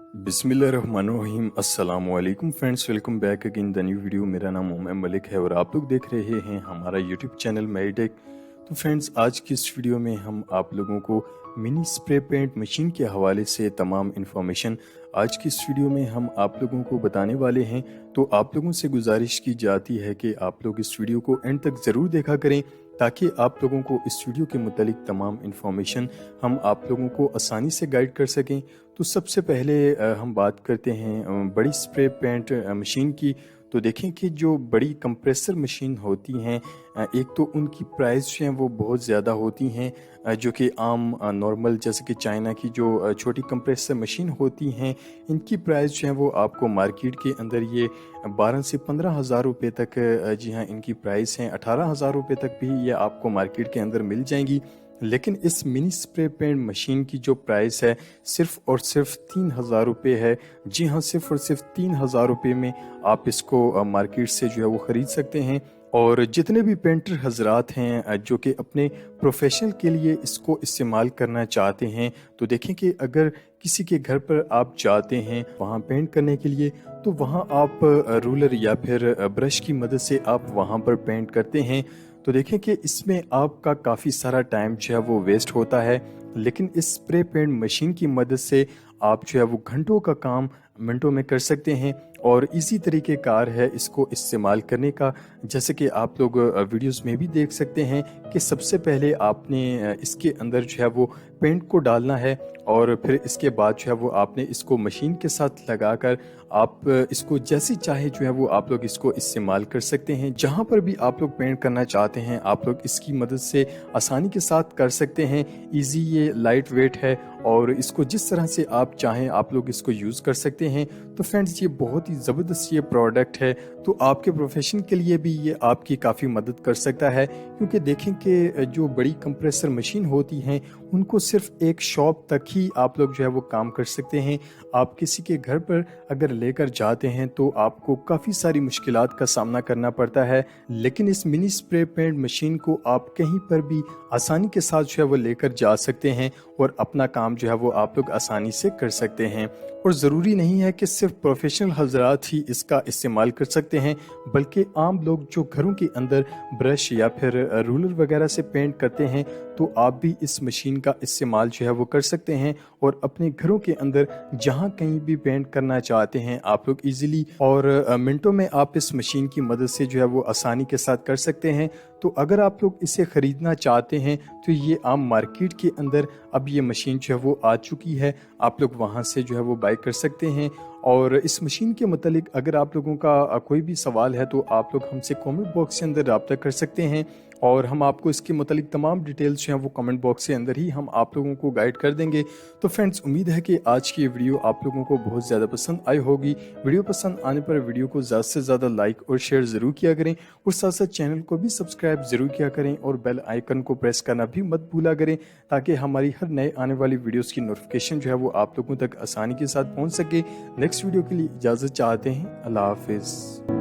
बिस्मिल्लाहिर्रहमानिर्रहीम। अस्सलाम वालेकुम friends, welcome back again the new video. मेरा नाम उमर मलिक है और आप लोग देख रहे हैं हमारा यूट्यूब चैनल मेडिटेक। तो फ्रेंड्स, आज की इस वीडियो में हम आप लोगों को मिनी स्प्रे पेंट मशीन के हवाले से तमाम इन्फॉर्मेशन आज की इस वीडियो में हम आप लोगों को बताने वाले हैं। तो आप लोगों से गुजारिश की जाती है कि आप लोग इस वीडियो को एंड तक ज़रूर देखा करें ताकि आप लोगों को इस वीडियो के मुतालिक तमाम इन्फॉर्मेशन हम आप लोगों को आसानी से गाइड कर सकें। तो सबसे पहले हम बात करते हैं बड़ी स्प्रे पेंट मशीन की। तो देखें कि जो बड़ी कंप्रेसर मशीन होती हैं, एक तो उनकी प्राइस जो हैं वो बहुत ज़्यादा होती हैं, जो कि आम नॉर्मल जैसे कि चाइना की जो छोटी कंप्रेसर मशीन होती हैं, इनकी प्राइस जो है वो आपको मार्केट के अंदर ये 12 से 15 हज़ार रुपये तक, जी हाँ, इनकी प्राइस हैं। 18 हज़ार रुपये तक भी ये आपको मार्केट के अंदर मिल जाएंगी। लेकिन इस मिनी स्प्रे पेंट मशीन की जो प्राइस है सिर्फ और सिर्फ 3,000 रुपये है। जी हाँ, सिर्फ और सिर्फ 3,000 रुपये में आप इसको मार्केट से जो है वो ख़रीद सकते हैं। और जितने भी पेंटर हजरात हैं जो कि अपने प्रोफेशनल के लिए इसको इस्तेमाल करना चाहते हैं, तो देखें कि अगर किसी के घर पर आप जाते हैं वहाँ पेंट करने के लिए, तो वहाँ आप रूलर या फिर ब्रश की मदद से आप वहाँ पर पेंट करते हैं। तो देखें कि इसमें आपका काफ़ी सारा टाइम जो है वो वेस्ट होता है। लेकिन इस स्प्रे पेंट मशीन की मदद से आप जो है वो घंटों का काम मिनटों में कर सकते हैं और इसी तरीके कार है इसको इस्तेमाल करने का। जैसे कि आप लोग वीडियोस में भी देख सकते हैं कि सबसे पहले आपने इसके अंदर जो है वो पेंट को डालना है और फिर इसके बाद जो है वो आपने इसको मशीन के साथ लगाकर आप इसको जैसे चाहे जो है वो आप लोग इसको इस्तेमाल कर सकते हैं। जहां पर भी आप लोग पेंट करना चाहते हैं आप लोग इसकी मदद से आसानी के साथ कर सकते हैं। इजी, ये लाइट वेट है और इसको जिस तरह से आप चाहें आप लोग इसको यूज़ कर सकते हैं। तो फ्रेंड्स, ये बहुत ही ज़बरदस्त ये प्रोडक्ट है। तो आपके प्रोफेशन के लिए भी ये आपकी काफ़ी मदद कर सकता है, क्योंकि देखें कि जो बड़ी कंप्रेसर मशीन होती हैं उनको सिर्फ एक शॉप तक ही आप लोग जो है वो काम कर सकते हैं। आप किसी के घर पर अगर लेकर जाते हैं तो आपको काफ़ी सारी मुश्किलात का सामना करना पड़ता है। लेकिन इस मिनी स्प्रे पेंट मशीन को आप कहीं पर भी आसानी के साथ जो है वो लेकर जा सकते हैं और अपना काम जो है वो आप लोग आसानी से कर सकते हैं। और ज़रूरी नहीं है कि सिर्फ प्रोफेशनल हजरात ही इसका इस्तेमाल कर सकते हैं, बल्कि आम लोग जो घरों के अंदर ब्रश या फिर रूलर वगैरह से पेंट करते हैं, तो आप भी इस मशीन का इस्तेमाल जो है वो कर सकते हैं और अपने घरों के अंदर जहां कहीं भी पेंट करना चाहते हैं आप लोग इजीली और मिनटों में आप इस मशीन की मदद से जो है वो आसानी के साथ कर सकते हैं। तो अगर आप लोग इसे ख़रीदना चाहते हैं तो ये आम मार्केट के अंदर अब ये मशीन जो है वो आ चुकी है, आप लोग वहाँ से जो है वो बाय कर सकते हैं। और इस मशीन के मतलब अगर आप लोगों का कोई भी सवाल है तो आप लोग हमसे कमेंट बॉक्स के अंदर रब्ता कर सकते हैं और हम आपको इसके मतलब तमाम डिटेल्स जो हैं वो कमेंट बॉक्स के अंदर ही हम आप लोगों को गाइड कर देंगे। तो फ्रेंड्स, उम्मीद है कि आज की ये वीडियो आप लोगों को बहुत ज़्यादा पसंद आई होगी। वीडियो पसंद आने पर वीडियो को ज़्यादा से ज़्यादा लाइक और शेयर ज़रूर किया करें और साथ साथ चैनल को भी सब्सक्राइब ज़रूर किया करें और बेल आइकन को प्रेस करना भी मत भूला करें, ताकि हमारी हर नए आने वाली वीडियोज़ की नोटिफिकेशन जो है वो आप लोगों तक आसानी के साथ पहुँच सके। नेक्स्ट वीडियो के लिए इजाज़त चाहते हैं। अल्लाह हाफिज़।